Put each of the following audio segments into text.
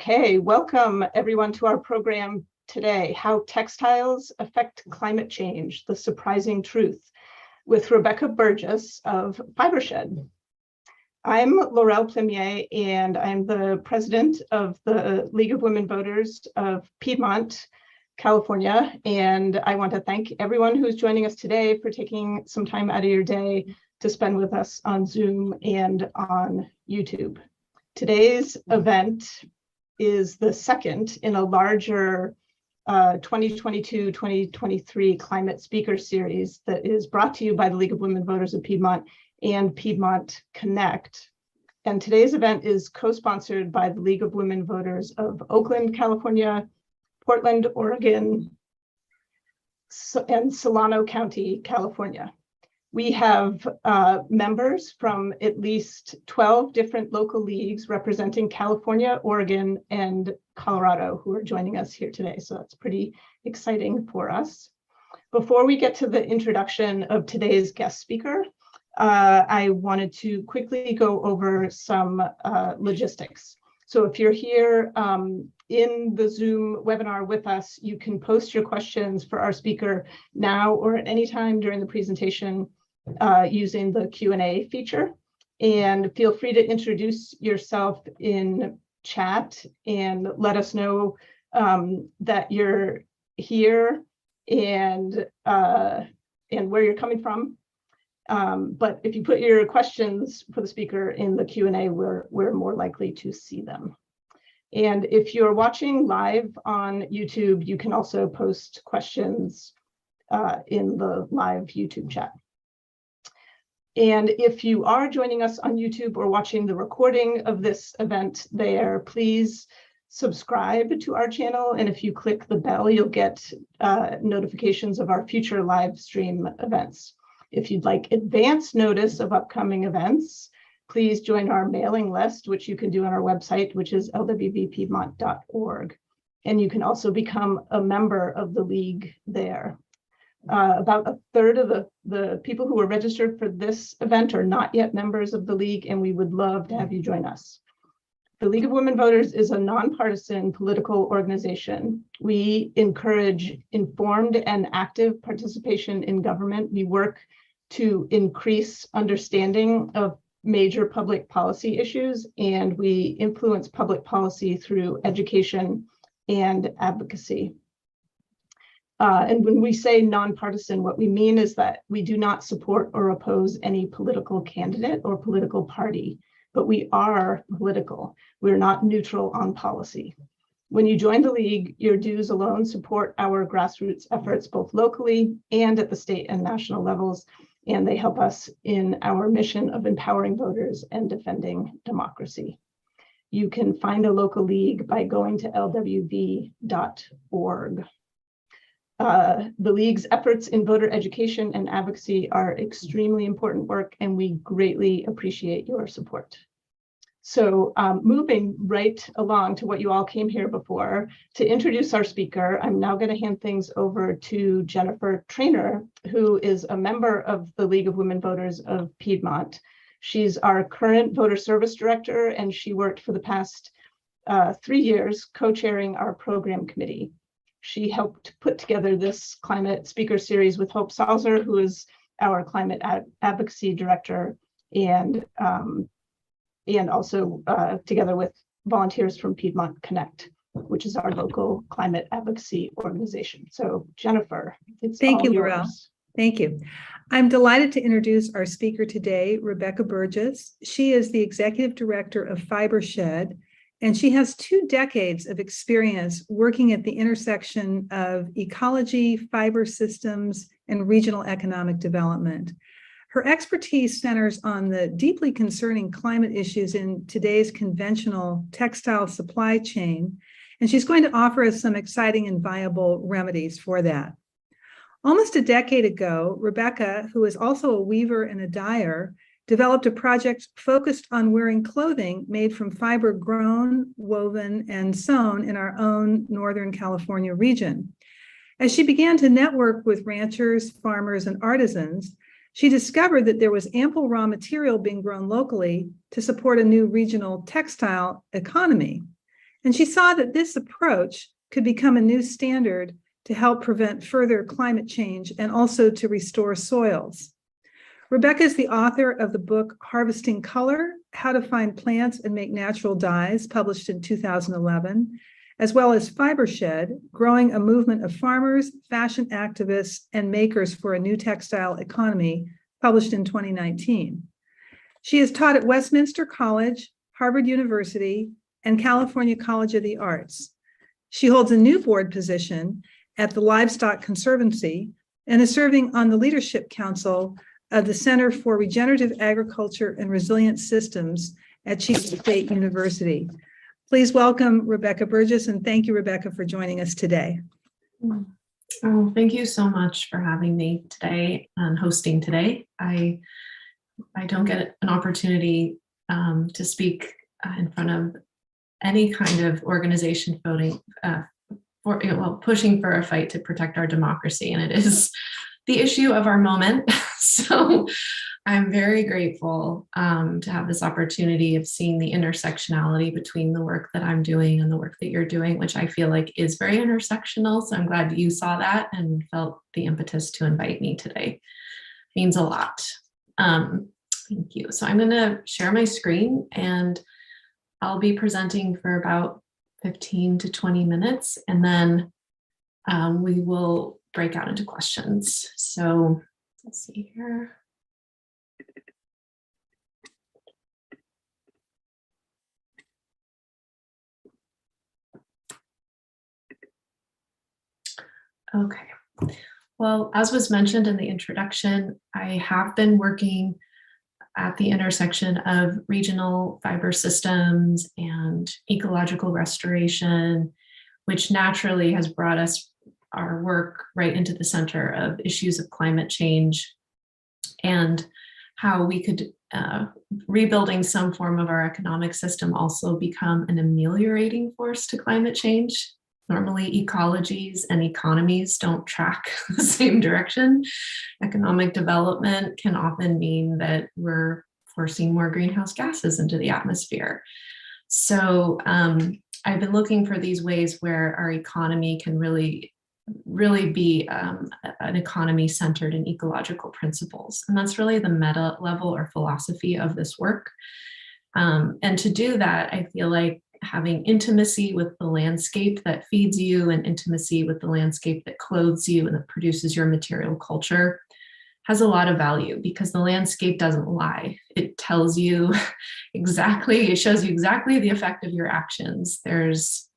Okay, welcome everyone to our program today, How Textiles Affect Climate Change, The Surprising Truth, with Rebecca Burgess of Fibershed. I'm Laurel Plemier, and I'm the president of the League of Women Voters of Piedmont, California, and I want to thank everyone who's joining us today for taking some time out of your day to spend with us on Zoom and on YouTube. Today's event is the second in a larger 2022-2023 climate speaker series that is brought to you by the League of Women Voters of Piedmont and Piedmont Connect. And today's event is co-sponsored by the League of Women Voters of Oakland, California, Portland, Oregon, and Solano County, California. We have members from at least 12 different local leagues representing California, Oregon, and Colorado who are joining us here today. So that's pretty exciting for us. Before we get to the introduction of today's guest speaker, I wanted to quickly go over some logistics. So if you're here in the Zoom webinar with us, you can post your questions for our speaker now or at any time during the presentation using the Q&A feature. And feel free to introduce yourself in chat and let us know that you're here and where you're coming from. But if you put your questions for the speaker in the Q&A, we're more likely to see them. And if you're watching live on YouTube, you can also post questions in the live YouTube chat. And if you are joining us on YouTube or watching the recording of this event there, please subscribe to our channel. And if you click the bell, you'll get notifications of our future live stream events. If you'd like advance notice of upcoming events, please join our mailing list, which you can do on our website, which is lwvpiedmont.org. And you can also become a member of the league there. About a third of the people who are registered for this event are not yet members of the league, and we would love to have you join us. The League of Women Voters is a nonpartisan political organization. We encourage informed and active participation in government. We work to increase understanding of major public policy issues, and we influence public policy through education and advocacy. And when we say nonpartisan, what we mean is that we do not support or oppose any political candidate or political party, but we are political. We're not neutral on policy. When you join the league, your dues alone support our grassroots efforts, both locally and at the state and national levels, and they help us in our mission of empowering voters and defending democracy. You can find a local league by going to lwv.org. The League's efforts in voter education and advocacy are extremely important work, and we greatly appreciate your support. So moving right along to what you all came here before, to introduce our speaker, I'm now going to hand things over to Jennifer Trainer, who is a member of the League of Women Voters of Piedmont. She's our current voter service director, and she worked for the past 3 years co-chairing our program committee. She helped put together this climate speaker series with Hope Salzer, who is our climate advocacy director, and also together with volunteers from Piedmont Connect, which is our local climate advocacy organization. So Jennifer, it's Thank all you, yours. Laurel. Thank you. I'm delighted to introduce our speaker today, Rebecca Burgess. She is the executive director of Fibershed, and she has 2 decades of experience working at the intersection of ecology, fiber systems, and regional economic development. Her expertise centers on the deeply concerning climate issues in today's conventional textile supply chain, and she's going to offer us some exciting and viable remedies for that. Almost a decade ago, Rebecca, who is also a weaver and a dyer, developed a project focused on wearing clothing made from fiber grown, woven, and sewn in our own Northern California region. As she began to network with ranchers, farmers, and artisans, she discovered that there was ample raw material being grown locally to support a new regional textile economy. And she saw that this approach could become a new standard to help prevent further climate change and also to restore soils. Rebecca is the author of the book Harvesting Color: How to Find Plants and Make Natural Dyes, published in 2011, as well as Fibershed: Growing a Movement of Farmers, Fashion Activists, and Makers for a New Textile Economy, published in 2019. She has taught at Westminster College, Harvard University, and California College of the Arts. She holds a new board position at the Livestock Conservancy and is serving on the Leadership Council of the Center for Regenerative Agriculture and Resilient Systems at Chico State University. Please welcome Rebecca Burgess, and thank you, Rebecca, for joining us today. Oh, thank you so much for having me today and hosting today. I don't get an opportunity to speak in front of any kind of organization pushing for a fight to protect our democracy, and it is the issue of our moment. So I'm very grateful to have this opportunity of seeing the intersectionality between the work that I'm doing and the work that you're doing, which I feel like is very intersectional. So I'm glad you saw that and felt the impetus to invite me today. It means a lot. Thank you. So I'm going to share my screen and I'll be presenting for about 15 to 20 minutes, and then we will break out into questions. So let's see here. Okay. Well, as was mentioned in the introduction, I have been working at the intersection of regional fiber systems and ecological restoration, which naturally has brought our work right into the center of issues of climate change and how we could, rebuilding some form of our economic system, also become an ameliorating force to climate change. Normally, ecologies and economies don't track the same direction. Economic development can often mean that we're forcing more greenhouse gases into the atmosphere. So I've been looking for these ways where our economy can really be an economy centered in ecological principles. And that's really the meta level or philosophy of this work. And to do that, I feel like having intimacy with the landscape that feeds you and intimacy with the landscape that clothes you and that produces your material culture has a lot of value, because the landscape doesn't lie. It tells you exactly, it shows you exactly the effect of your actions. There's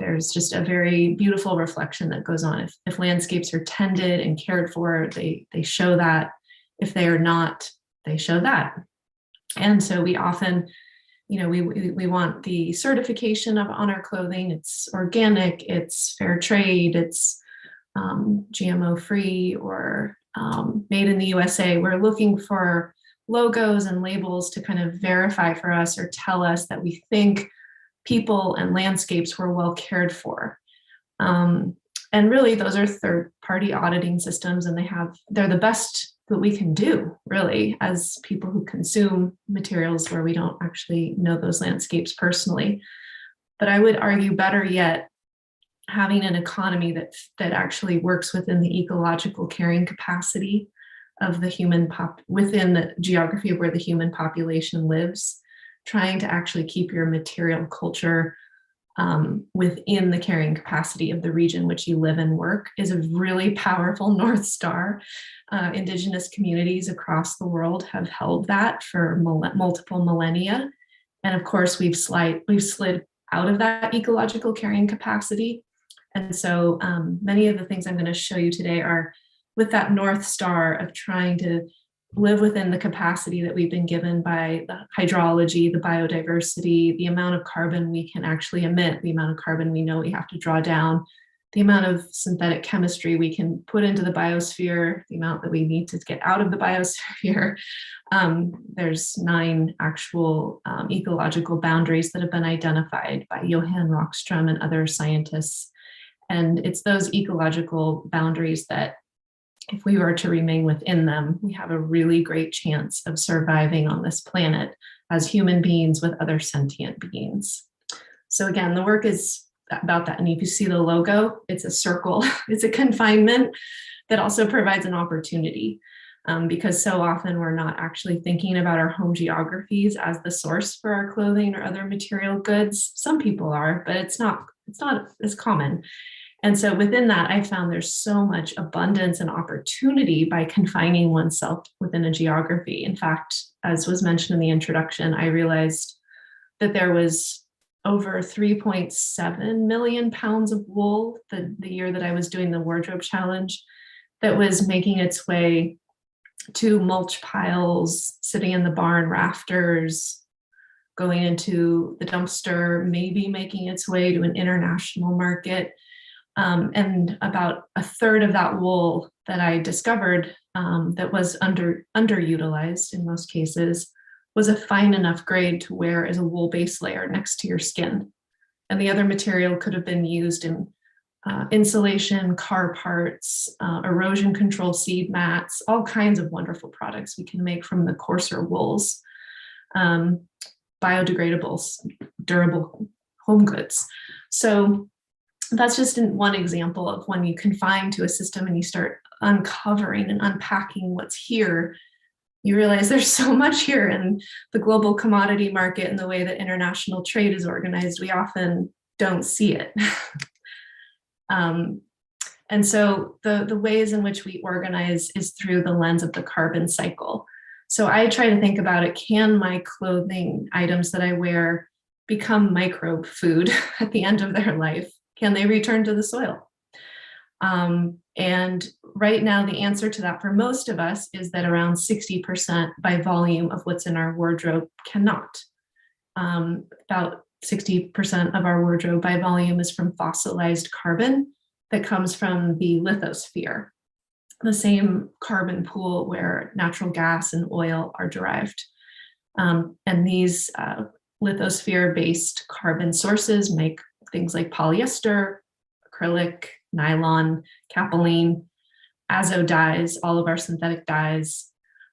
just a very beautiful reflection that goes on. If landscapes are tended and cared for, they show that. If they are not, they show that. And so we often, we want the certification on our clothing. It's organic, it's fair trade, it's GMO free, or made in the USA. We're looking for logos and labels to kind of verify for us or tell us that we think people and landscapes were well cared for. And really, those are third-party auditing systems, and they're the best that we can do, really, as people who consume materials where we don't actually know those landscapes personally. But I would argue, better yet, having an economy that actually works within the ecological carrying capacity of the human within the geography of where the human population lives, trying to actually keep your material culture within the carrying capacity of the region which you live and work is a really powerful North Star. Indigenous communities across the world have held that for multiple millennia. And of course, we've slid out of that ecological carrying capacity. And so many of the things I'm going to show you today are with that North Star of trying to live within the capacity that we've been given by the hydrology, the biodiversity, the amount of carbon we can actually emit, the amount of carbon we know we have to draw down, the amount of synthetic chemistry we can put into the biosphere, the amount that we need to get out of the biosphere. There's 9 actual ecological boundaries that have been identified by Johan Rockström and other scientists. And it's those ecological boundaries that, if we were to remain within them, we have a really great chance of surviving on this planet as human beings with other sentient beings. So again, the work is about that. And if you see the logo, it's a circle, it's a confinement that also provides an opportunity. Because so often we're not actually thinking about our home geographies as the source for our clothing or other material goods. Some people are, but it's not as common. And so within that, I found there's so much abundance and opportunity by confining oneself within a geography. In fact, as was mentioned in the introduction, I realized that there was over 3.7 million pounds of wool the year that I was doing the wardrobe challenge that was making its way to mulch piles, sitting in the barn rafters, going into the dumpster, maybe making its way to an international market. And about a third of that wool that I discovered that was underutilized in most cases was a fine enough grade to wear as a wool base layer next to your skin. And the other material could have been used in insulation, car parts, erosion control seed mats, all kinds of wonderful products we can make from the coarser wools, biodegradables, durable home goods. So that's just one example of when you confine to a system and you start uncovering and unpacking what's here, you realize there's so much here in the global commodity market and the way that international trade is organized. We often don't see it. And so the ways in which we organize is through the lens of the carbon cycle. So I try to think about it, can my clothing items that I wear become microbe food at the end of their life? Can they return to the soil? And right now, the answer to that for most of us is that around 60% by volume of what's in our wardrobe cannot. About 60% of our wardrobe by volume is from fossilized carbon that comes from the lithosphere, the same carbon pool where natural gas and oil are derived. And these lithosphere-based carbon sources make things like polyester, acrylic, nylon, capilene, azo dyes, all of our synthetic dyes.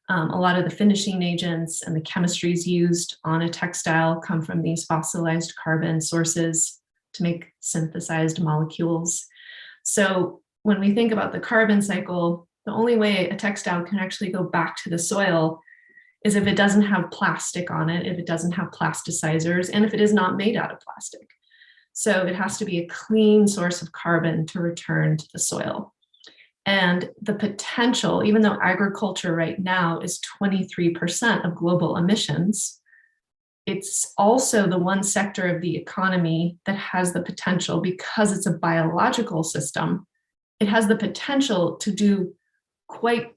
A lot of the finishing agents and the chemistries used on a textile come from these fossilized carbon sources to make synthesized molecules. So when we think about the carbon cycle, the only way a textile can actually go back to the soil is if it doesn't have plastic on it, if it doesn't have plasticizers, and if it is not made out of plastic. So it has to be a clean source of carbon to return to the soil. And the potential, even though agriculture right now is 23% of global emissions, it's also the one sector of the economy that has the potential, because it's a biological system, it has the potential to do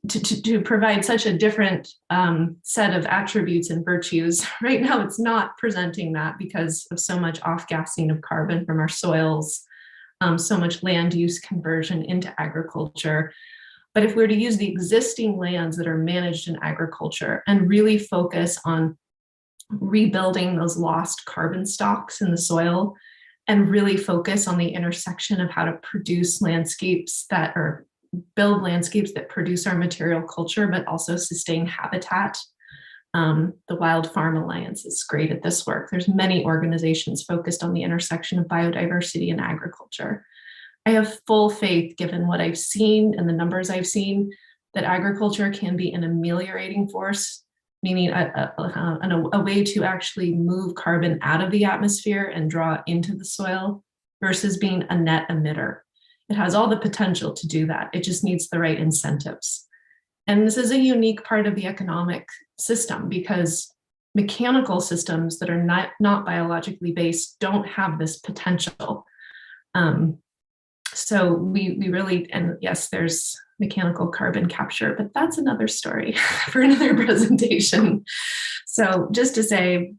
to provide such a different set of attributes and virtues. Right now, it's not presenting that because of so much off-gassing of carbon from our soils, so much land use conversion into agriculture. But if we were to use the existing lands that are managed in agriculture and really focus on rebuilding those lost carbon stocks in the soil, and really focus on the intersection of how to produce landscapes that are build landscapes that produce our material culture, but also sustain habitat. The Wild Farm Alliance is great at this work. There's many organizations focused on the intersection of biodiversity and agriculture. I have full faith, given what I've seen and the numbers I've seen, that agriculture can be an ameliorating force, meaning a way to actually move carbon out of the atmosphere and draw it into the soil versus being a net emitter. It has all the potential to do that. It just needs the right incentives. And this is a unique part of the economic system, because mechanical systems that are not biologically based don't have this potential. So we really, and yes, there's mechanical carbon capture, but that's another story for another presentation. So just to say,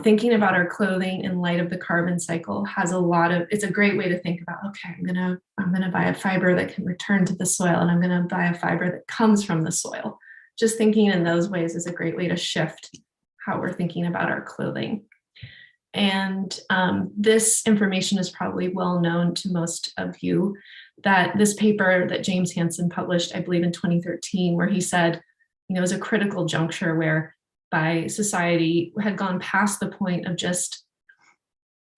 thinking about our clothing in light of the carbon cycle has it's a great way to think about, okay, I'm gonna buy a fiber that can return to the soil, and I'm gonna buy a fiber that comes from the soil. Just thinking in those ways is a great way to shift how we're thinking about our clothing. And this information is probably well known to most of you, that this paper that James Hansen published, I believe in 2013, where he said, it was a critical juncture where society had gone past the point of just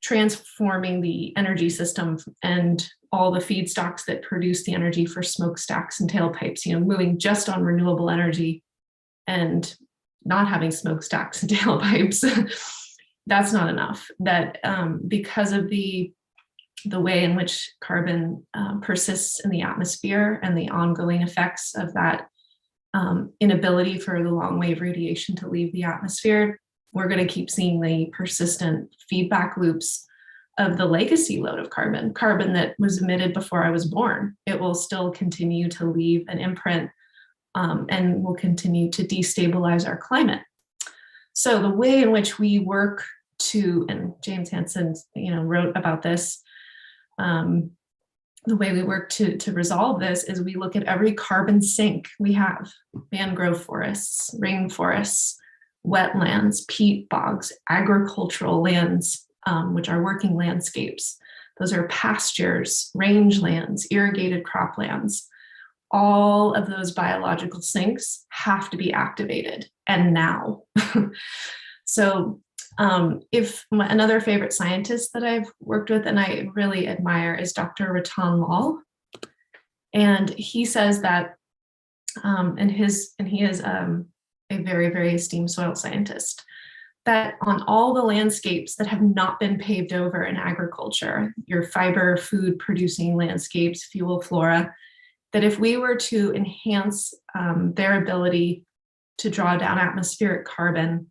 transforming the energy system and all the feedstocks that produce the energy for smokestacks and tailpipes, moving just on renewable energy and not having smokestacks and tailpipes. That's not enough. That because of the way in which carbon persists in the atmosphere and the ongoing effects of that inability for the long wave radiation to leave the atmosphere, we're going to keep seeing the persistent feedback loops of the legacy load of carbon that was emitted before I was born. It will still continue to leave an imprint and will continue to destabilize our climate. So the way in which we work to, and James Hansen, wrote about this, the way we work to resolve this is we look at every carbon sink we have: mangrove forests, rainforests, wetlands, peat bogs, agricultural lands, which are working landscapes. Those are pastures, rangelands, irrigated croplands. All of those biological sinks have to be activated, and now. So if another favorite scientist that I've worked with and I really admire is Dr. Ratan Lal. And he says that, and he is a very, very esteemed soil scientist, that on all the landscapes that have not been paved over in agriculture, your fiber, food producing landscapes, fuel, flora, that if we were to enhance their ability to draw down atmospheric carbon,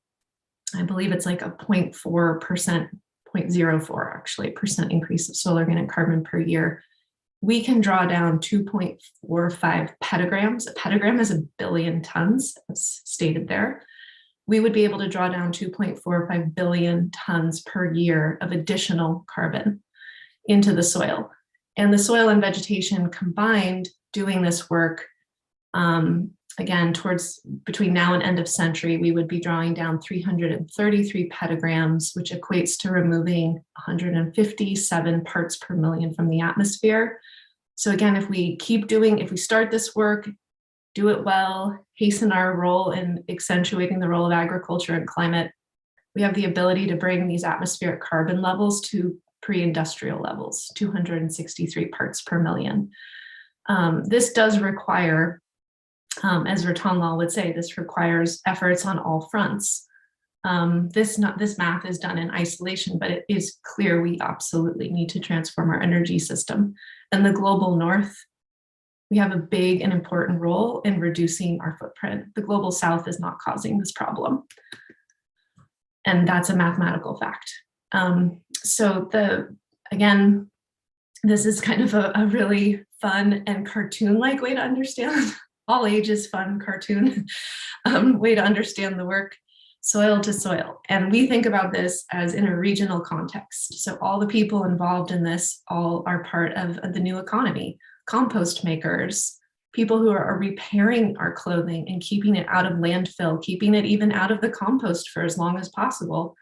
I believe it's like a 0.4%, 0.04 actually, percent increase of soil organic carbon per year, we can draw down 2.45 petagrams. A petagram is 1 billion tons, as stated there. We would be able to draw down 2.45 billion tons per year of additional carbon into the soil. And the soil and vegetation combined doing this work, again, towards between now and end of century, we would be drawing down 333 petagrams, which equates to removing 157 parts per million from the atmosphere. So again, if we start this work, do it well, hasten our role in accentuating the role of agriculture and climate, we have the ability to bring these atmospheric carbon levels to pre-industrial levels, 263 parts per million. This does require, as Ratan Lal would say, this requires efforts on all fronts. This math is done in isolation, but it is clear we absolutely need to transform our energy system. And the global north, we have a big and important role in reducing our footprint. The global south is not causing this problem. And that's a mathematical fact. Again, this is kind of a really fun and cartoon-like way to understand, all ages fun cartoon way to understand the work, soil to soil. And we think about this as in a regional context. So all the people involved in this all are part of the new economy: compost makers, people who are repairing our clothing and keeping it out of landfill, keeping it even out of the compost for as long as possible,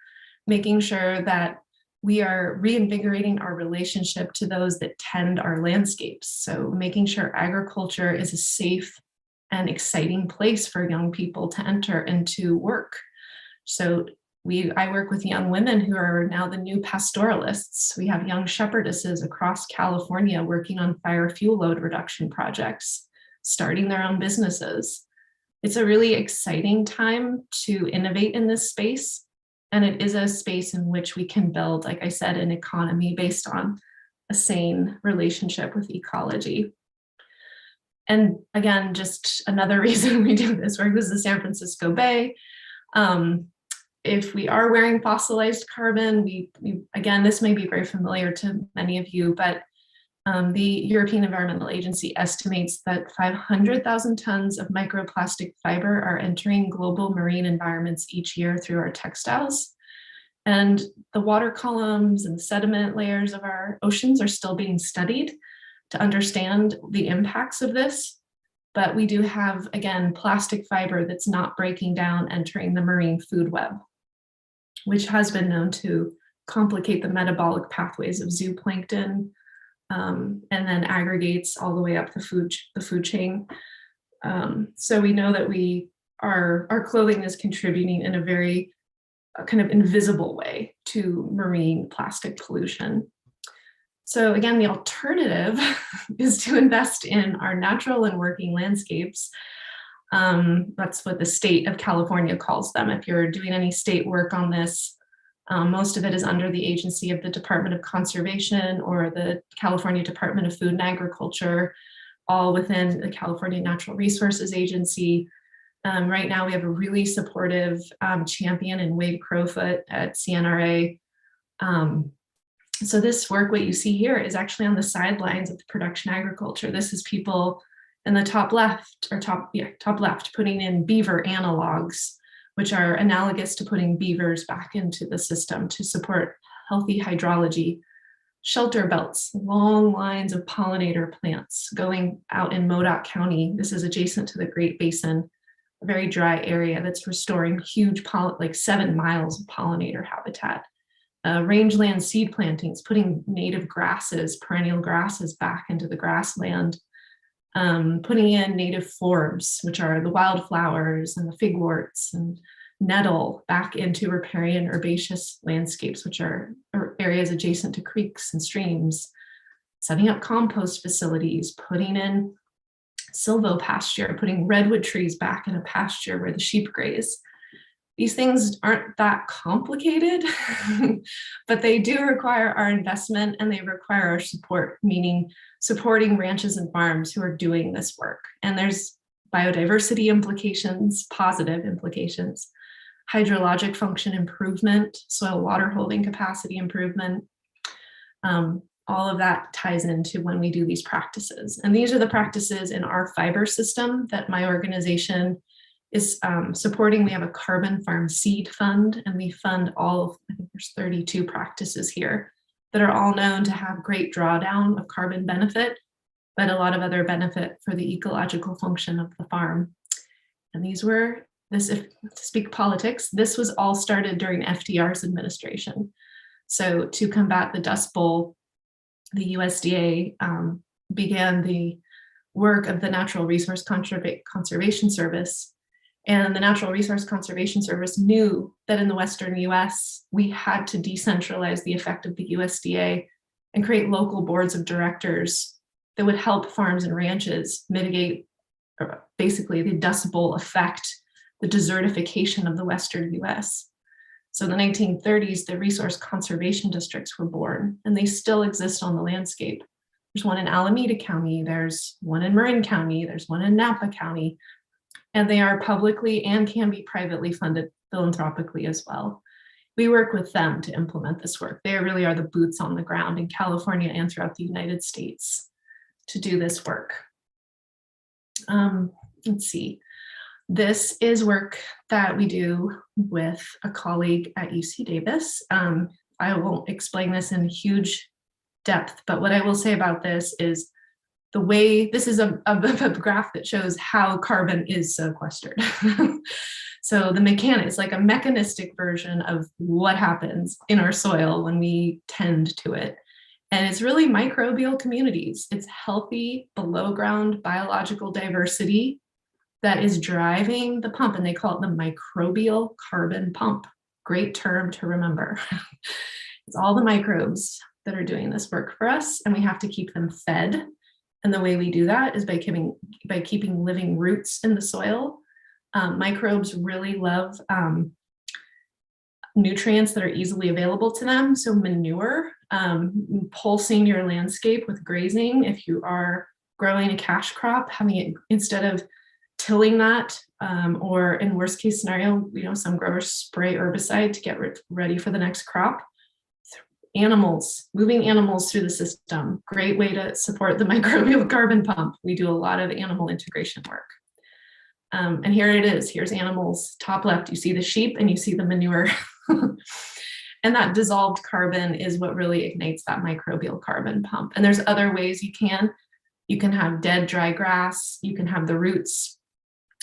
making sure that we are reinvigorating our relationship to those that tend our landscapes. So making sure agriculture is a safe and exciting place for young people to enter and to work. So I work with young women who are now the new pastoralists. We have young shepherdesses across California working on fire fuel load reduction projects, starting their own businesses. It's a really exciting time to innovate in this space. And it is a space in which we can build, like I said, an economy based on a sane relationship with ecology. And again, just another reason we do this work, this is the San Francisco Bay. If we are wearing fossilized carbon, again, this may be very familiar to many of you, but the European Environmental Agency estimates that 500,000 tons of microplastic fiber are entering global marine environments each year through our textiles. And the water columns and sediment layers of our oceans are still being studied to understand the impacts of this. But we do have, again, plastic fiber that's not breaking down, entering the marine food web, which has been known to complicate the metabolic pathways of zooplankton, and then aggregates all the way up the food chain. So we know that our clothing is contributing in a very a kind of invisible way to marine plastic pollution. So again, the alternative is to invest in our natural and working landscapes. That's what the state of California calls them. If you're doing any state work on this, most of it is under the agency of the Department of Conservation or the California Department of Food and Agriculture, all within the California Natural Resources Agency. Right now, we have a really supportive champion in Wade Crowfoot at CNRA. So this work, what you see here, is actually on the sidelines of the production agriculture. This is people in the top left, or top left, putting in beaver analogs, which are analogous to putting beavers back into the system to support healthy hydrology. Shelter belts, long lines of pollinator plants going out in Modoc County. This is adjacent to the Great Basin, a very dry area that's restoring huge, like 7 miles of pollinator habitat. Rangeland seed plantings, putting native grasses, perennial grasses back into the grassland. Putting in native forbs, which are the wildflowers and the figworts and nettle, back into riparian herbaceous landscapes, which are areas adjacent to creeks and streams. Setting up compost facilities, putting in silvopasture, putting redwood trees back in a pasture where the sheep graze. These things aren't that complicated, but they do require our investment and they require our support, meaning supporting ranches and farms who are doing this work. And there's biodiversity implications, positive implications, hydrologic function improvement, soil water holding capacity improvement. All of that ties into when we do these practices. And these are the practices in our fiber system that my organization is supporting. We have a carbon farm seed fund, and we fund all of, I think there's 32 practices here that are all known to have great drawdown of carbon benefit, but a lot of other benefit for the ecological function of the farm. And these were, if to speak politics, this was all started during FDR's administration. So to combat the Dust Bowl, the USDA began the work of the Natural Resource Conservation Service. And the Natural Resource Conservation Service knew that in the Western US, we had to decentralize the effect of the USDA and create local boards of directors that would help farms and ranches mitigate basically the Dust Bowl effect, the desertification of the Western US. So in the 1930s, the resource conservation districts were born, and they still exist on the landscape. There's one in Alameda County, there's one in Marin County, there's one in Napa County, and they are publicly and can be privately funded philanthropically as well. We work with them to implement this work. They really are the boots on the ground in California and throughout the United States to do this work. Let's see. This is work that we do with a colleague at UC Davis. I won't explain this in huge depth, but what I will say about this is the way, this is a graph that shows how carbon is sequestered. So the mechanics, like a mechanistic version of what happens in our soil when we tend to it. And it's really microbial communities. It's healthy below ground biological diversity that is driving the pump, and they call it the microbial carbon pump. Great term to remember. It's all the microbes that are doing this work for us, and we have to keep them fed. And the way we do that is by keeping living roots in the soil. Microbes really love nutrients that are easily available to them. So manure, pulsing your landscape with grazing. If you are growing a cash crop, having it, instead of tilling that, or in worst case scenario, some growers spray herbicide to get ready for the next crop. Animals, moving animals through the system, great way to support the microbial carbon pump. We do a lot of animal integration work. And here it is, here's animals, top left, you see the sheep and you see the manure. And that dissolved carbon is what really ignites that microbial carbon pump. And there's other ways you can have dead dry grass, you can have the roots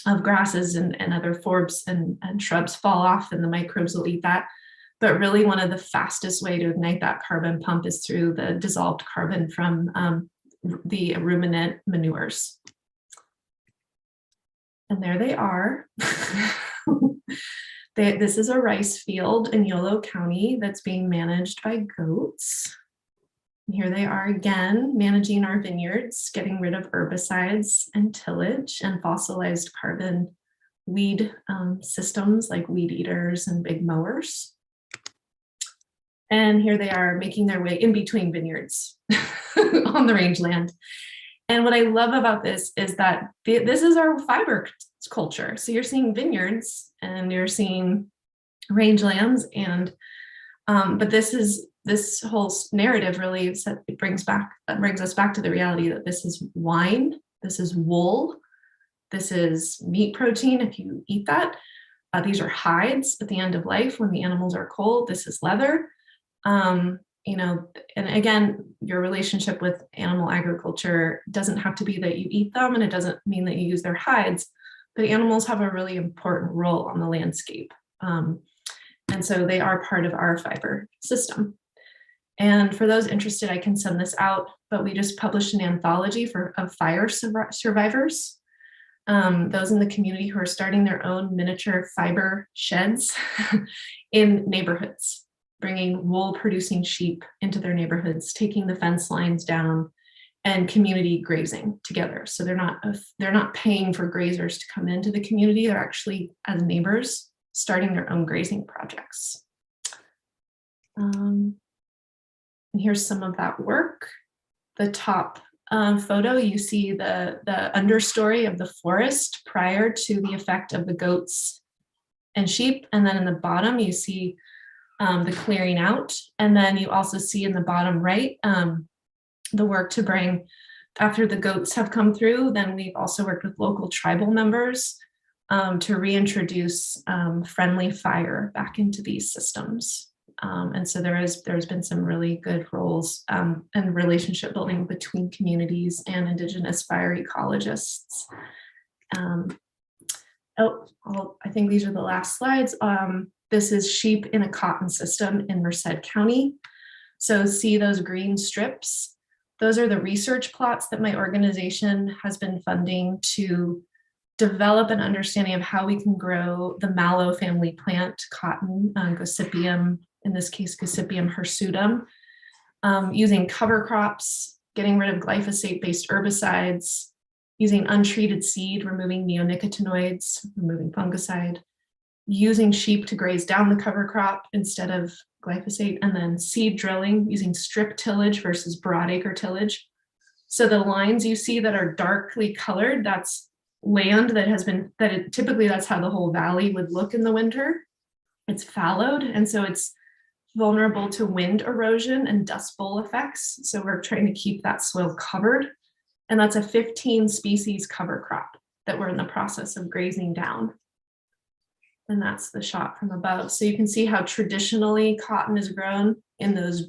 of grasses and other forbs and shrubs fall off and the microbes will eat that. But really one of the fastest way to ignite that carbon pump is through the dissolved carbon from the ruminant manures. And there they are. This is a rice field in Yolo County that's being managed by goats. And here they are again, managing our vineyards, getting rid of herbicides and tillage and fossilized carbon weed systems like weed eaters and big mowers. And here they are making their way in between vineyards on the rangeland. And what I love about this is that this is our fiber culture. So you're seeing vineyards and you're seeing rangelands, and but this whole narrative really brings us back to the reality that this is wine, this is wool, this is meat protein if you eat that. These are hides at the end of life when the animals are cold. This is leather. You know, and again, your relationship with animal agriculture doesn't have to be that you eat them, and it doesn't mean that you use their hides, but animals have a really important role on the landscape. And so they are part of our fiber system. And for those interested, I can send this out, but we just published an anthology of fire survivors, those in the community who are starting their own miniature fiber sheds in neighborhoods, bringing wool producing sheep into their neighborhoods, taking the fence lines down, and community grazing together. So they're not paying for grazers to come into the community. They're actually, as neighbors, starting their own grazing projects. And here's some of that work. The top photo, you see the understory of the forest prior to the effect of the goats and sheep. And then in the bottom, you see the clearing out. And then you also see in the bottom right, the work to bring, after the goats have come through, then we've also worked with local tribal members to reintroduce friendly fire back into these systems. And so there's been some really good roles and relationship building between communities and Indigenous fire ecologists. I think these are the last slides. This is sheep in a cotton system in Merced County. So see those green strips? Those are the research plots that my organization has been funding to develop an understanding of how we can grow the mallow family plant, cotton, Gossypium, in this case, Gossypium hirsutum, using cover crops, getting rid of glyphosate-based herbicides, using untreated seed, removing neonicotinoids, removing fungicide, using sheep to graze down the cover crop instead of glyphosate, and then seed drilling using strip tillage versus broadacre tillage. So the lines you see that are darkly colored, that's land that has been, typically that's how the whole valley would look in the winter. It's fallowed, and so it's vulnerable to wind erosion and dust bowl effects. So we're trying to keep that soil covered. And that's a 15 species cover crop that we're in the process of grazing down. And that's the shot from above. So you can see how traditionally cotton is grown in those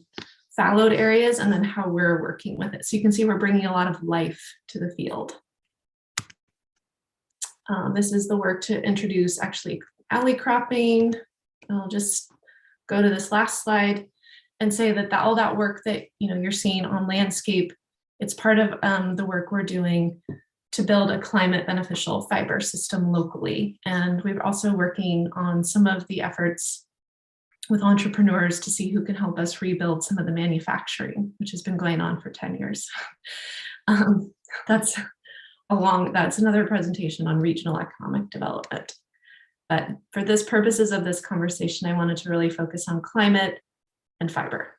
fallowed areas, and then how we're working with it. So you can see we're bringing a lot of life to the field. This is the work to introduce actually alley cropping. I'll just go to this last slide and say that all that work that you're seeing on landscape, it's part of the work we're doing to build a climate beneficial fiber system locally. And we're also working on some of the efforts with entrepreneurs to see who can help us rebuild some of the manufacturing, which has been going on for 10 years. That's another presentation on regional economic development. But for this purposes of this conversation, I wanted to really focus on climate and fiber.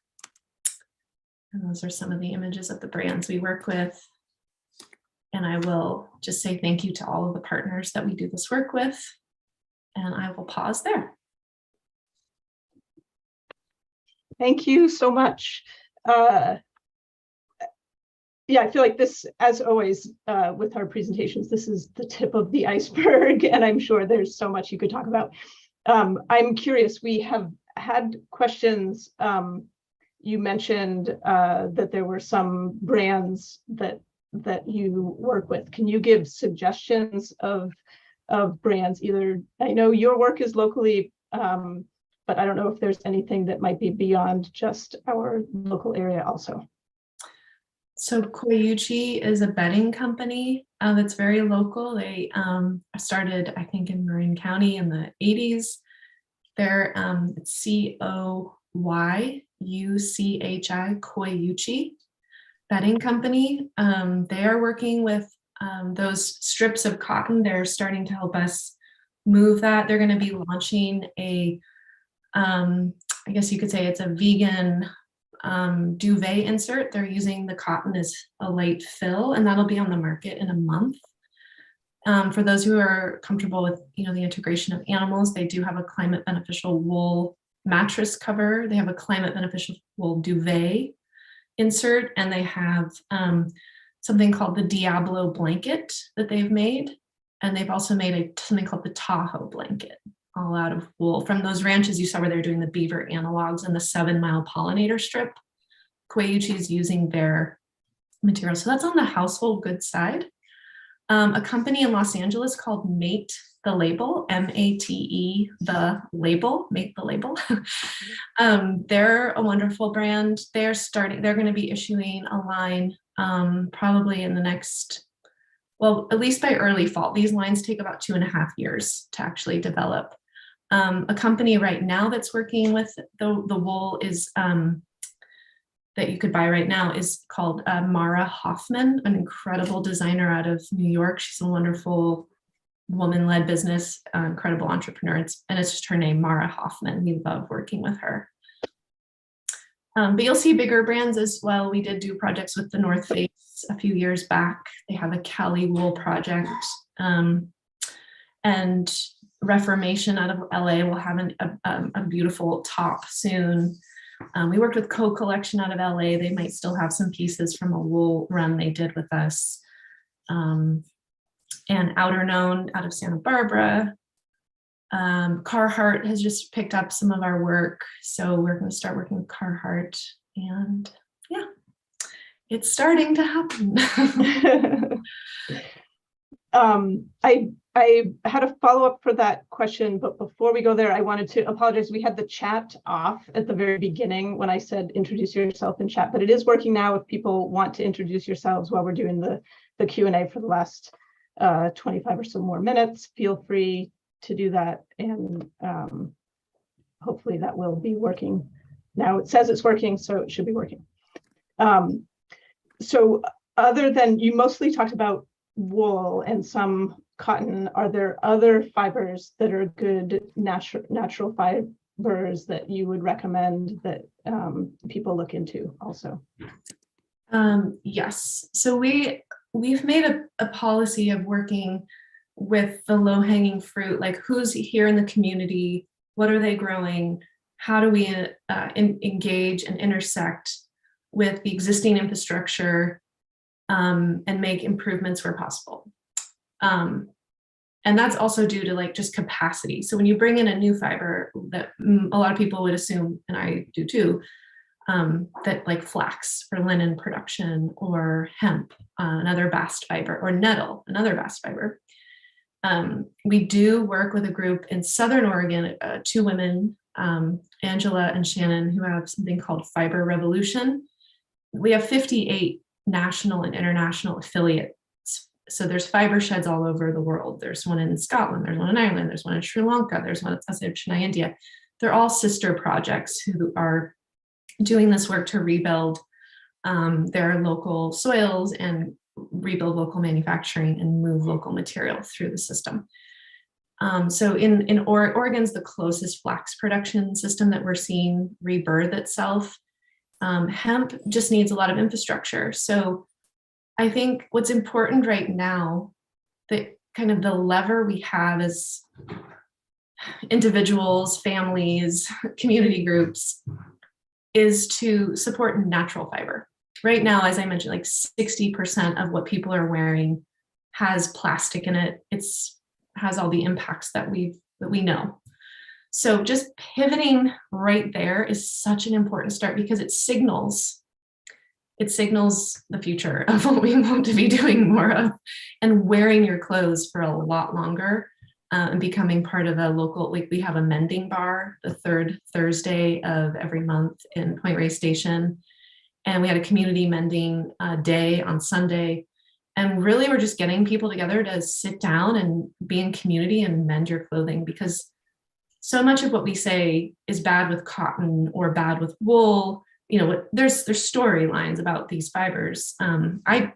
And those are some of the images of the brands we work with. And I will just say thank you to all of the partners that we do this work with. And I will pause there. Thank you so much. Yeah, I feel like this, as always, with our presentations, this is the tip of the iceberg, and I'm sure there's so much you could talk about. I'm curious, we have had questions. You mentioned that there were some brands that you work with. Can you give suggestions of brands? Either, I know your work is locally, but I don't know if there's anything that might be beyond just our local area also. So Koyuchi is a bedding company that's very local. They started, I think, in Marin County in the 80s. They're Coyuchi, Koyuchi bedding company. They are working with those strips of cotton. They're starting to help us move that. They're going to be launching I guess you could say it's a vegan duvet insert. They're using the cotton as a light fill, and that'll be on the market in a month. For those who are comfortable with, the integration of animals, they do have a climate beneficial wool mattress cover. They have a climate beneficial wool duvet insert, and they have something called the Diablo blanket that they've made. And they've also made something called the Tahoe blanket, all out of wool from those ranches you saw where they're doing the beaver analogs and the 7-mile pollinator strip. Koyuchi is using their material. So that's on the household goods side. A company in Los Angeles called Mate the Label, M-A-T-E, the label, Mate the Label. They're a wonderful brand. They're going to be issuing a line probably in the next, well, at least by early fall. These lines take about 2.5 years to actually develop. A company right now that's working with the wool is that you could buy right now is called Mara Hoffman, an incredible designer out of New York. She's a wonderful woman-led business, incredible entrepreneur. And it's just her name, Mara Hoffman. We love working with her. But you'll see bigger brands as well. We did do projects with the North Face a few years back. They have a Cali wool project. And Reformation out of LA will have a beautiful top soon. We worked with Co-Collection out of LA. They might still have some pieces from a wool run they did with us. And Outer Known out of Santa Barbara. Carhartt has just picked up some of our work. So we're going to start working with Carhartt. And yeah, it's starting to happen. I had a follow-up for that question, but before we go there, I wanted to apologize. We had the chat off at the very beginning when I said introduce yourself in chat, but it is working now. If people want to introduce yourselves while we're doing the Q&A for the last 25 or so more minutes, feel free to do that. And hopefully that will be working. Now it says it's working, so it should be working. So other than, you mostly talked about wool and some cotton, are there other fibers that are good natural fibers that you would recommend that people look into also? Yes. So we've made a policy of working with the low-hanging fruit, like who's here in the community, what are they growing, how do we engage and intersect with the existing infrastructure and make improvements where possible. And that's also due to like just capacity. So when you bring in a new fiber that a lot of people would assume, and I do too, that like flax for linen production, or hemp, another bast fiber, or nettle, another bast fiber. We do work with a group in Southern Oregon, 2 women, Angela and Shannon, who have something called Fiber Revolution. We have 58 national and international affiliates. So there's fiber sheds all over the world. There's one in Scotland, there's one in Ireland, there's one in Sri Lanka, there's one in Chennai, India. They're all sister projects who are doing this work to rebuild their local soils and rebuild local manufacturing and move local material through the system. So in Oregon's the closest flax production system that we're seeing rebirth itself. Hemp just needs a lot of infrastructure. So I think what's important right now, that kind of the lever we have as individuals, families, community groups, is to support natural fiber. Right now, as I mentioned, like 60% of what people are wearing has plastic in it. Has all the impacts that we know. So just pivoting right there is such an important start, because it signals the future of what we want to be doing more of, and wearing your clothes for a lot longer, and becoming part of a local, like we have a mending bar the 3rd Thursday of every month in Point Reyes Station. And we had a community mending day on Sunday. And really, we're just getting people together to sit down and be in community and mend your clothing, because so much of what we say is bad with cotton or bad with wool. There's storylines about these fibers. I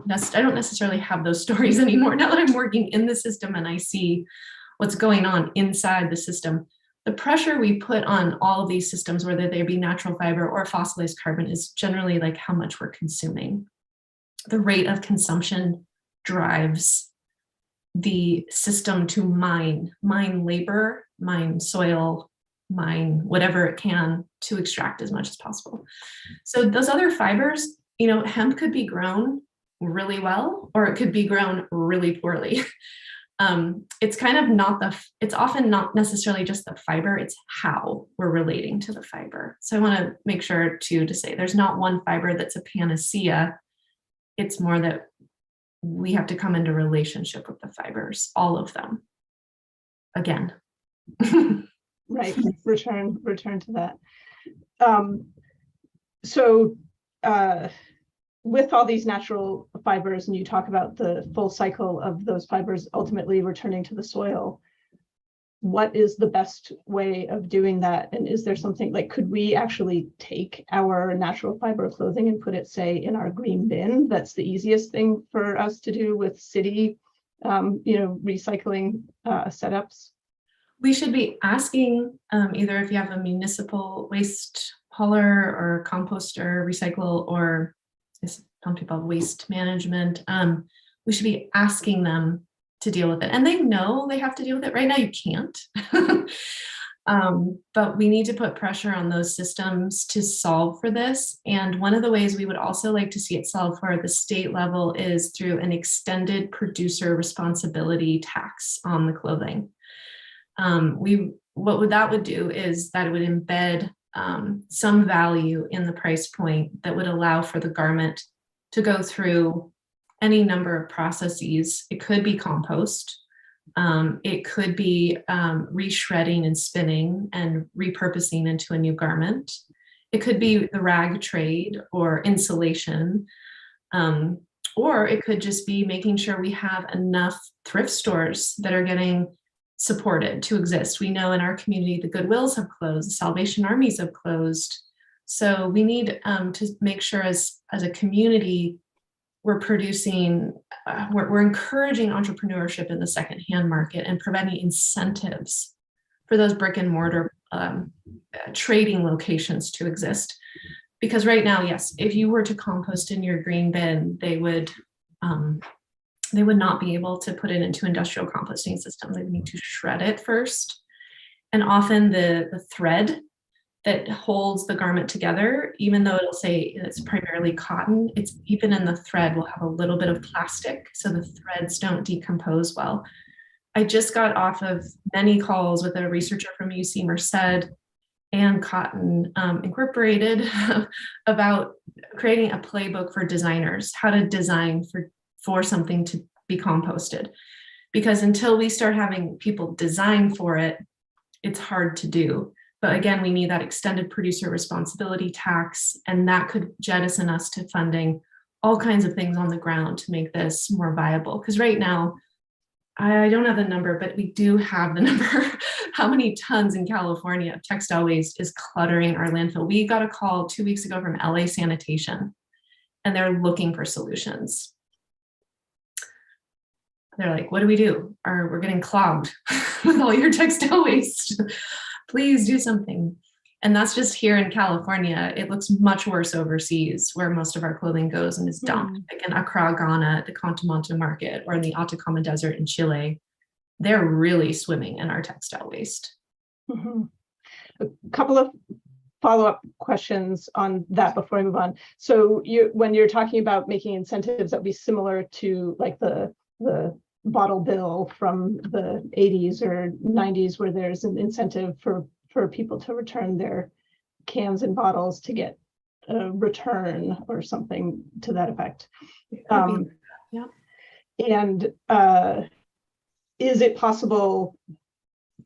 don't necessarily have those stories anymore now that I'm working in the system and I see what's going on inside the system. The pressure we put on all of these systems, whether they be natural fiber or fossilized carbon, is generally like how much we're consuming. The rate of consumption drives the system to mine labor, mine soil, mine whatever it can to extract as much as possible. So those other fibers, hemp could be grown really well, or it could be grown really poorly. It's kind of it's often not necessarily just the fiber, it's how we're relating to the fiber. So I want to make sure to say there's not one fiber that's a panacea. It's more that we have to come into relationship with the fibers, all of them. Again. Right, return to that. So with all these natural fibers, and you talk about the full cycle of those fibers ultimately returning to the soil, what is the best way of doing that? And is there something like, could we actually take our natural fiber clothing and put it, say, in our green bin? That's the easiest thing for us to do with city, recycling setups. We should be asking either if you have a municipal waste hauler or composter, recycle, or some people have waste management. We should be asking them to deal with it. And they know they have to deal with it. Right now, you can't. But we need to put pressure on those systems to solve for this. And one of the ways we would also like to see it solved for at the state level is through an extended producer responsibility tax on the clothing. What that would do is that it would embed some value in the price point that would allow for the garment to go through any number of processes. It could be compost. It could be reshredding and spinning and repurposing into a new garment. It could be the rag trade or insulation. Or it could just be making sure we have enough thrift stores that are getting supported to exist. We know in our community, the Goodwills have closed, the Salvation Armies have closed. So we need to make sure as a community, we're producing, we're encouraging entrepreneurship in the secondhand market and providing incentives for those brick and mortar trading locations to exist. Because right now, yes, if you were to compost in your green bin, they would not be able to put it into industrial composting system. They would need to shred it first. And often the thread that holds the garment together, even though it'll say it's primarily cotton, it's even in the thread will have a little bit of plastic, so the threads don't decompose well. I just got off of many calls with a researcher from UC Merced and Cotton Incorporated about creating a playbook for designers, how to design for something to be composted. Because until we start having people design for it, it's hard to do. But again, we need that extended producer responsibility tax, and that could jettison us to funding all kinds of things on the ground to make this more viable. Because right now, I don't have the number, but we do have the number, how many tons in California of textile waste is cluttering our landfill. We got a call 2 weeks ago from LA Sanitation, and they're looking for solutions. They're like, what do we do? We're getting clogged with all your textile waste. Please do something. And that's just here in California. It looks much worse overseas, where most of our clothing goes and is dumped, like in Accra, Ghana, at the Continental Market, or in the Atacama Desert in Chile. They're really swimming in our textile waste. Mm-hmm. A couple of follow-up questions on that before I move on. So when you're talking about making incentives that would be similar to like the bottle bill from the 80s or 90s, where there's an incentive for people to return their cans and bottles to get a return or something to that effect. Yeah. And is it possible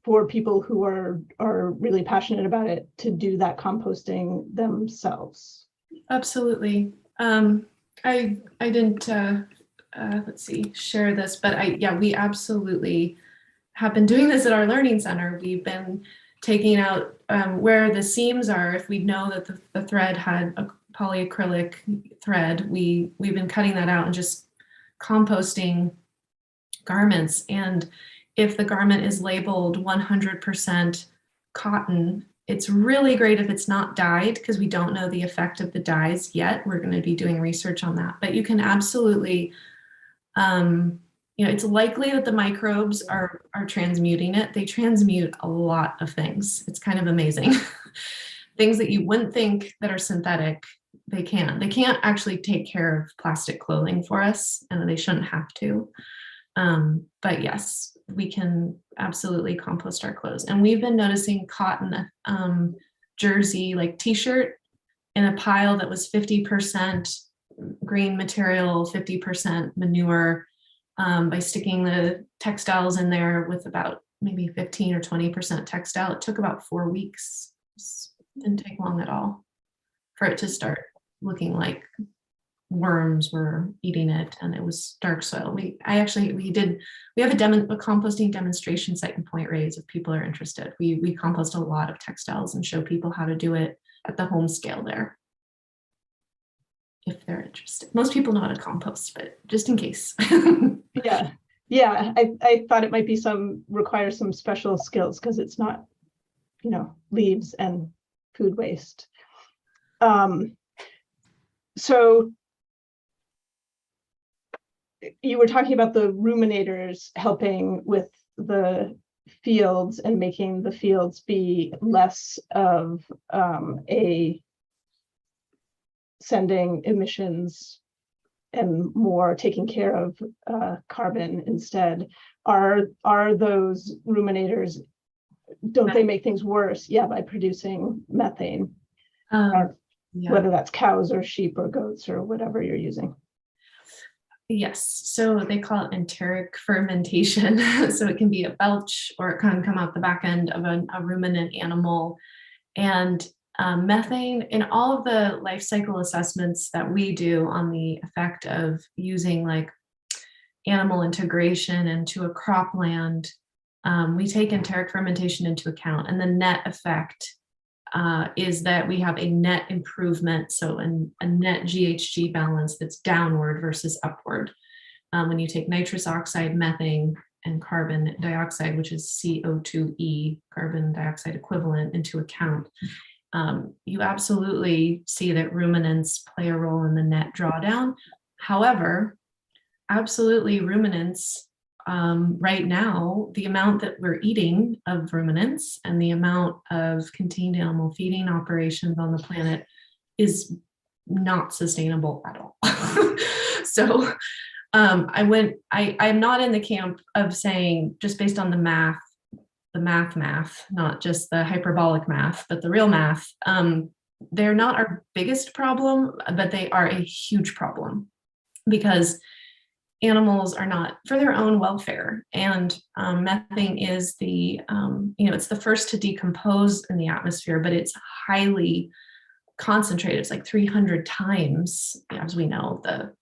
for people who are really passionate about it to do that composting themselves? Absolutely. I didn't share this, but we absolutely have been doing this at our learning center. We've been taking out where the seams are. If we know that the thread had a polyacrylic thread, we've been cutting that out and just composting garments. And if the garment is labeled 100% cotton, it's really great if it's not dyed, because we don't know the effect of the dyes yet. We're going to be doing research on that, but you can absolutely, it's likely that the microbes are transmuting it. They transmute a lot of things. It's kind of amazing. Things that you wouldn't think that are synthetic, they can. They can't actually take care of plastic clothing for us, and they shouldn't have to. But yes, we can absolutely compost our clothes. And we've been noticing cotton jersey, like t-shirt, in a pile that was 50% green material, 50% manure, by sticking the textiles in there with about maybe 15 or 20% textile. It took about 4 weeks. It didn't take long at all for it to start looking like worms were eating it, and it was dark soil. We have a composting demonstration site in Point Reyes if people are interested. We compost a lot of textiles and show people how to do it at the home scale there, if they're interested. Most people know how to compost, but just in case. Yeah. I thought it might be require some special skills, because it's not, leaves and food waste. So you were talking about the ruminators helping with the fields and making the fields be less of a sending emissions and more taking care of carbon instead. Are those ruminators, don't they make things worse? Yeah, by producing methane, whether that's cows or sheep or goats or whatever you're using. Yes, so they call it enteric fermentation. So it can be a belch, or it can come out the back end of a ruminant animal. And methane, in all of the life cycle assessments that we do on the effect of using like animal integration into a cropland, we take enteric fermentation into account, and the net effect is that we have a net improvement, so a net GHG balance that's downward versus upward. When you take nitrous oxide, methane, and carbon dioxide, which is CO2e, carbon dioxide equivalent, into account, you absolutely see that ruminants play a role in the net drawdown. However, absolutely ruminants, right now, the amount that we're eating of ruminants and the amount of contained animal feeding operations on the planet is not sustainable at all. So I'm not in the camp of saying, just based on the math, not just the hyperbolic math, but the real math, they're not our biggest problem, but they are a huge problem, because animals are not for their own welfare. And methane is it's the first to decompose in the atmosphere, but it's highly concentrated. It's like 300 times, as we know, the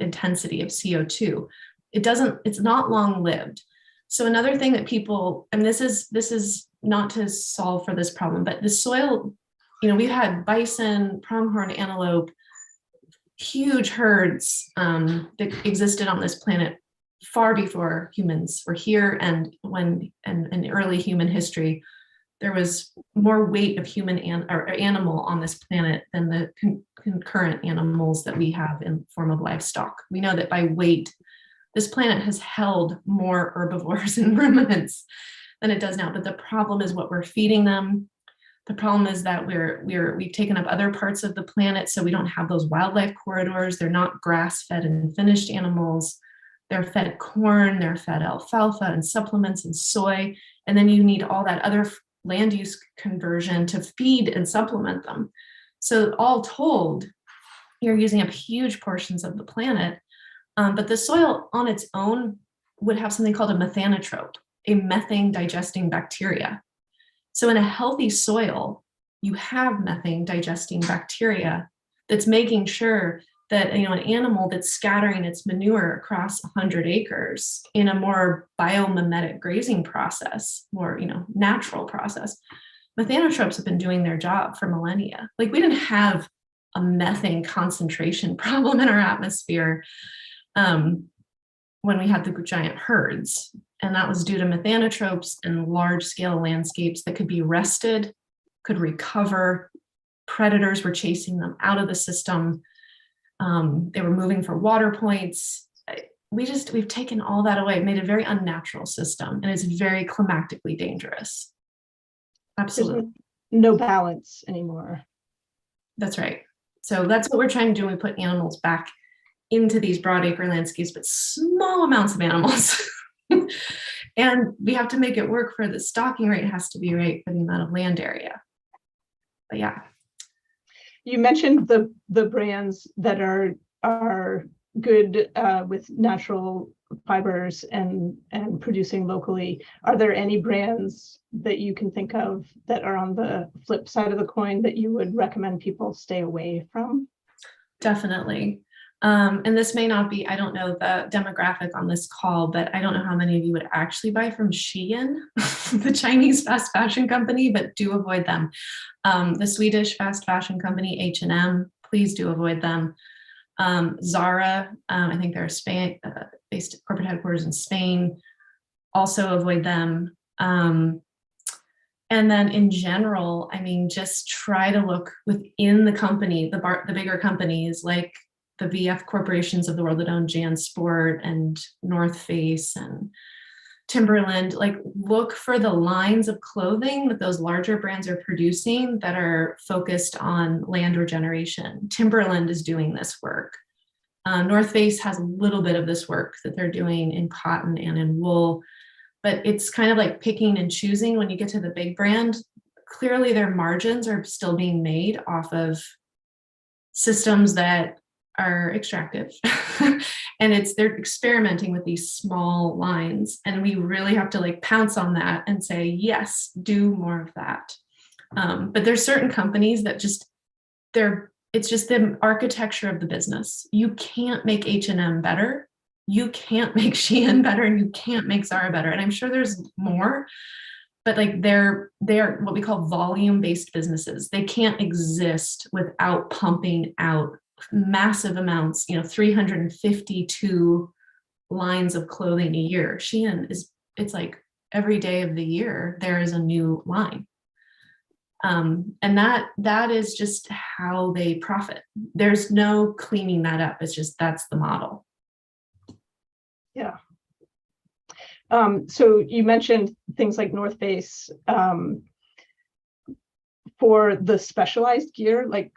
intensity of CO2. It's not long lived. So another thing that people, and this is not to solve for this problem, but the soil, we've had bison, pronghorn antelope, huge herds that existed on this planet far before humans were here, and when in early human history, there was more weight of human or animal on this planet than the concurrent animals that we have in form of livestock. We know that by weight, this planet has held more herbivores and ruminants than it does now. But the problem is what we're feeding them. The problem is that we've taken up other parts of the planet, so we don't have those wildlife corridors. They're not grass-fed and finished animals. They're fed corn, they're fed alfalfa and supplements and soy, and then you need all that other land use conversion to feed and supplement them. So all told, you're using up huge portions of the planet, but the soil on its own would have something called a methanotrope, a methane digesting bacteria. So in a healthy soil, you have methane digesting bacteria that's making sure that, an animal that's scattering its manure across 100 acres in a more biomimetic grazing process, more, natural process. Methanotropes have been doing their job for millennia. Like, we didn't have a methane concentration problem in our atmosphere when we had the giant herds. And that was due to methanotropes and large scale landscapes that could be rested, could recover. Predators were chasing them out of the system. They were moving for water points. We've taken all that away, made a very unnatural system, and it's very climatically dangerous. Absolutely. There's no balance anymore. That's right. So that's what we're trying to do when we put animals back into these broadacre landscapes, but small amounts of animals. And we have to make it work for the stocking rate has to be right for the amount of land area. But yeah. You mentioned the brands that are good with natural fibers and producing locally. Are there any brands that you can think of that are on the flip side of the coin that you would recommend people stay away from? Definitely. And this may not be, I don't know the demographic on this call, but I don't know how many of you would actually buy from Shein, the Chinese fast fashion company, but do avoid them. The Swedish fast fashion company, H&M, please do avoid them. Zara, I think they're Spain, based corporate headquarters in Spain, also avoid them. And then in general, just try to look within the company, the bigger companies like the VF corporations of the world that own JanSport and North Face and Timberland. Like, look for the lines of clothing that those larger brands are producing that are focused on land regeneration. Timberland is doing this work. North Face has a little bit of this work that they're doing in cotton and in wool, but it's kind of like picking and choosing. When you get to the big brand, clearly their margins are still being made off of systems that are extractive. And they're experimenting with these small lines, and we really have to pounce on that and say, yes, do more of that. But there's certain companies that it's just the architecture of the business. You can't make H&M better, you can't make Shein better, and you can't make Zara better. And I'm sure there's more, but they're what we call volume-based businesses. They can't exist without pumping out massive amounts, 352 lines of clothing a year. Shein it's like every day of the year there is a new line. And that is just how they profit. There's no cleaning that up. It's just, that's the model. Yeah. So you mentioned things like North Face for the specialized gear. Like,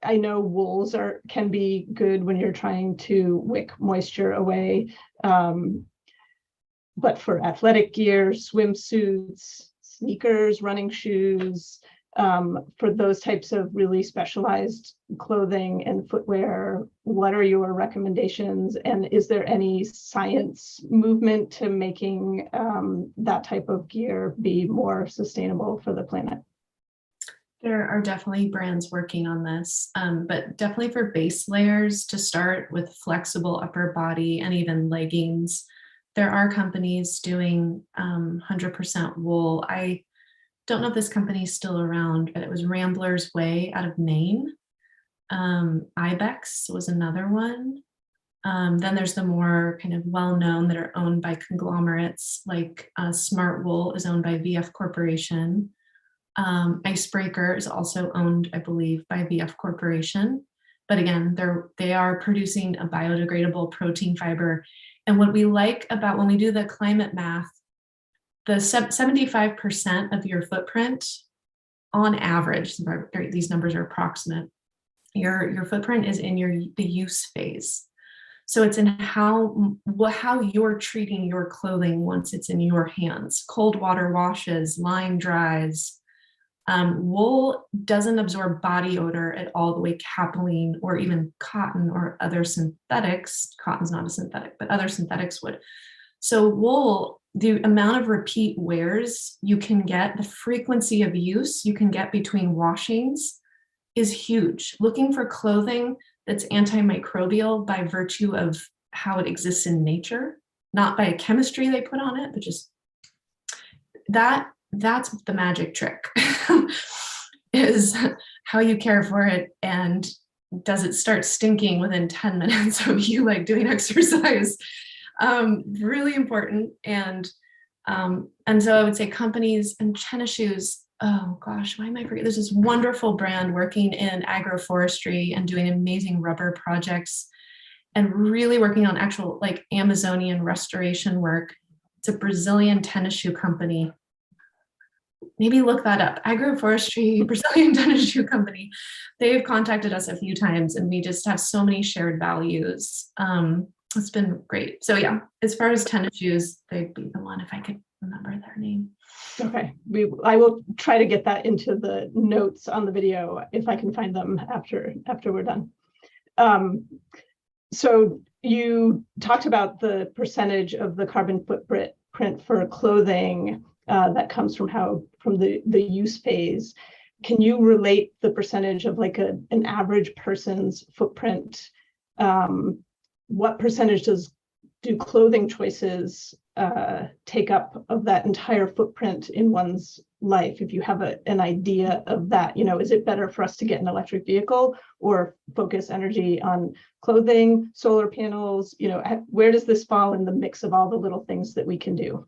I know wools can be good when you're trying to wick moisture away, but for athletic gear, swimsuits, sneakers, running shoes, for those types of really specialized clothing and footwear, what are your recommendations? And is there any science movement to making that type of gear be more sustainable for the planet? There are definitely brands working on this, but definitely for base layers to start with flexible upper body and even leggings. There are companies doing 100% wool. I don't know if this company is still around, but it was Rambler's Way out of Maine. Ibex was another one. Then there's the more kind of well-known that are owned by conglomerates, like Smart Wool is owned by VF Corporation. Icebreaker is also owned, I believe, by VF Corporation. But again, they are producing a biodegradable protein fiber. And what we like about when we do the climate math, the 75% of your footprint on average, these numbers are approximate, your footprint is in the use phase. So it's in how you're treating your clothing once it's in your hands. Cold water washes, line dries. Wool doesn't absorb body odor at all the way capilene or even cotton or other synthetics. Cotton's not a synthetic, but other synthetics would. So wool, the amount of repeat wears you can get, the frequency of use you can get between washings is huge. Looking for clothing that's antimicrobial by virtue of how it exists in nature, not by a chemistry they put on it, but just that's the magic trick is how you care for it, and does it start stinking within 10 minutes of you like doing exercise. Really important. And so I would say companies and tennis shoes, oh gosh, why am I forgetting? There's this wonderful brand working in agroforestry and doing amazing rubber projects and really working on actual like Amazonian restoration work. It's a Brazilian tennis shoe company. Maybe look that up. Agroforestry, Brazilian tennis shoe company. They've contacted us a few times and we just have so many shared values. It's been great. So yeah, as far as tennis shoes, they'd be the one if I could remember their name. Okay, I will try to get that into the notes on the video if I can find them after we're done. So you talked about the percentage of the carbon footprint for clothing that comes from the use phase. Can you relate the percentage of like an average person's footprint? What percentage do clothing choices take up of that entire footprint in one's life? If you have an idea of that, is it better for us to get an electric vehicle or focus energy on clothing, solar panels? Where does this fall in the mix of all the little things that we can do?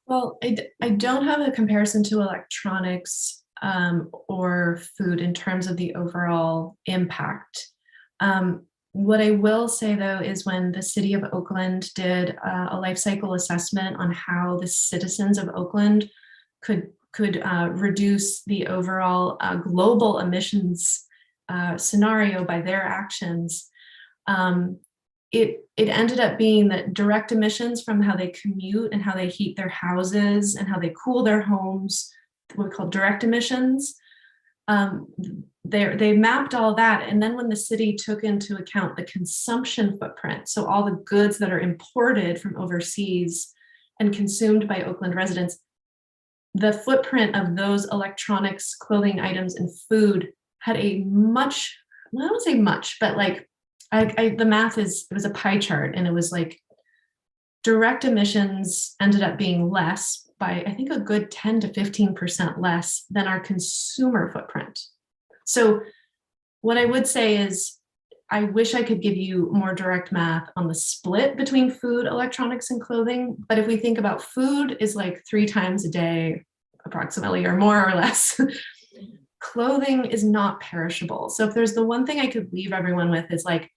Well, I don't have a comparison to electronics or food in terms of the overall impact. What I will say though is when the city of Oakland did a life cycle assessment on how the citizens of Oakland could reduce the overall global emissions scenario by their actions, it ended up being that direct emissions from how they commute and how they heat their houses and how they cool their homes, what we call direct emissions, they mapped all that. And then when the city took into account the consumption footprint, so all the goods that are imported from overseas and consumed by Oakland residents, the footprint of those electronics, clothing items, and food had a much, well, I don't say much, but like the math it was a pie chart, and it was like direct emissions ended up being less by, I think, a good 10 to 15% less than our consumer footprint. So what I would say is, I wish I could give you more direct math on the split between food, electronics, and clothing. But if we think about food is like 3 times a day, approximately, or more or less. Clothing is not perishable. So if there's the one thing I could leave everyone with is like,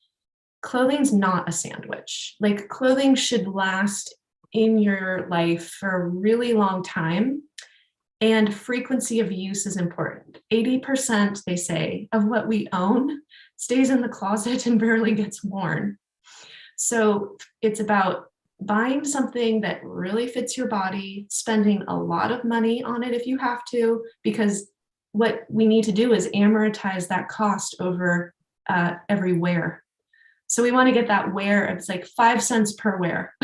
clothing's not a sandwich. Like clothing should last in your life for a really long time. And frequency of use is important. 80%, they say, of what we own stays in the closet and barely gets worn. So it's about buying something that really fits your body, spending a lot of money on it if you have to, because what we need to do is amortize that cost over every wear. So we want to get that wear, it's like 5 cents per wear,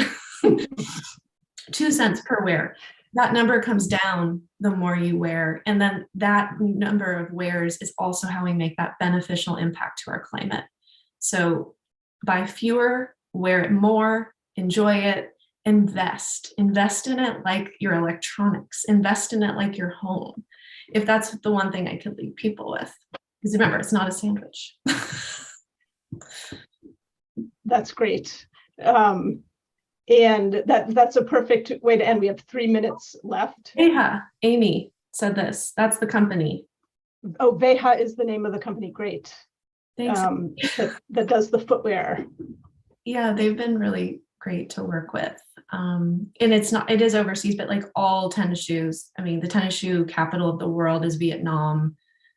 2 cents per wear. That number comes down the more you wear. And then that number of wears is also how we make that beneficial impact to our climate. So buy fewer, wear it more, enjoy it, invest in it like your electronics, invest in it like your home. If that's the one thing I could leave people with, because remember, it's not a sandwich. That's great. And that's a perfect way to end. We have 3 minutes left. Yeah, Amy said this. That's the company. Oh, Veja is the name of the company. Great. Thanks. That does the footwear. Yeah, they've been really great to work with. And it is overseas, but like all tennis shoes. I mean, the tennis shoe capital of the world is Vietnam.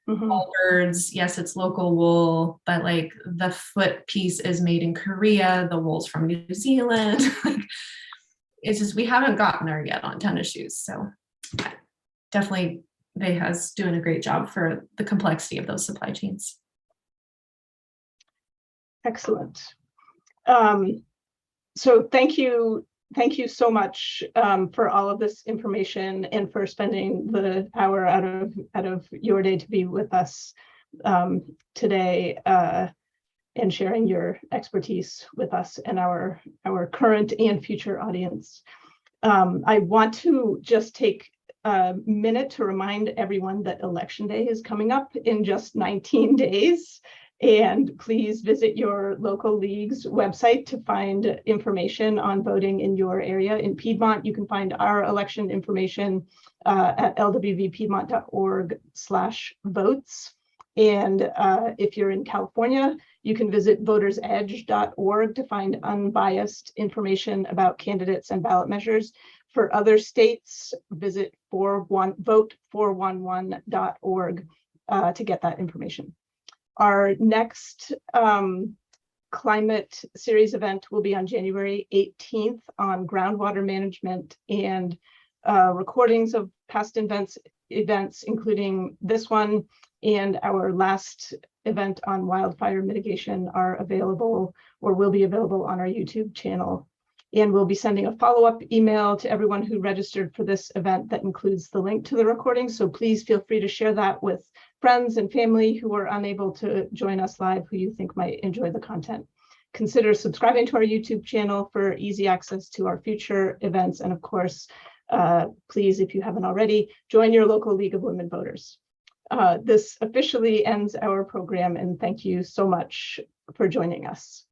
Mm-hmm. All birds, yes, it's local wool, but like the foot piece is made in Korea, the wool's from New Zealand. It's just, we haven't gotten there yet on tennis shoes. So definitely Veja's doing a great job for the complexity of those supply chains. Excellent. So thank you so much for all of this information and for spending the hour out of your day to be with us today. and sharing your expertise with us and our current and future audience. I want to just take a minute to remind everyone that Election Day is coming up in just 19 days. And please visit your local league's website to find information on voting in your area. In Piedmont, you can find our election information at lwvpiedmont.org/votes. And if you're in California, you can visit votersedge.org to find unbiased information about candidates and ballot measures. For other states, visit vote411.org to get that information. Our next climate series event will be on January 18th on groundwater management, and recordings of past events, including this one and our last event on wildfire mitigation, are available or will be available on our YouTube channel. And we'll be sending a follow-up email to everyone who registered for this event that includes the link to the recording. So please feel free to share that with friends and family who are unable to join us live, who you think might enjoy the content. Consider subscribing to our YouTube channel for easy access to our future events. And of course, please, if you haven't already, join your local League of Women Voters. This officially ends our program, and thank you so much for joining us.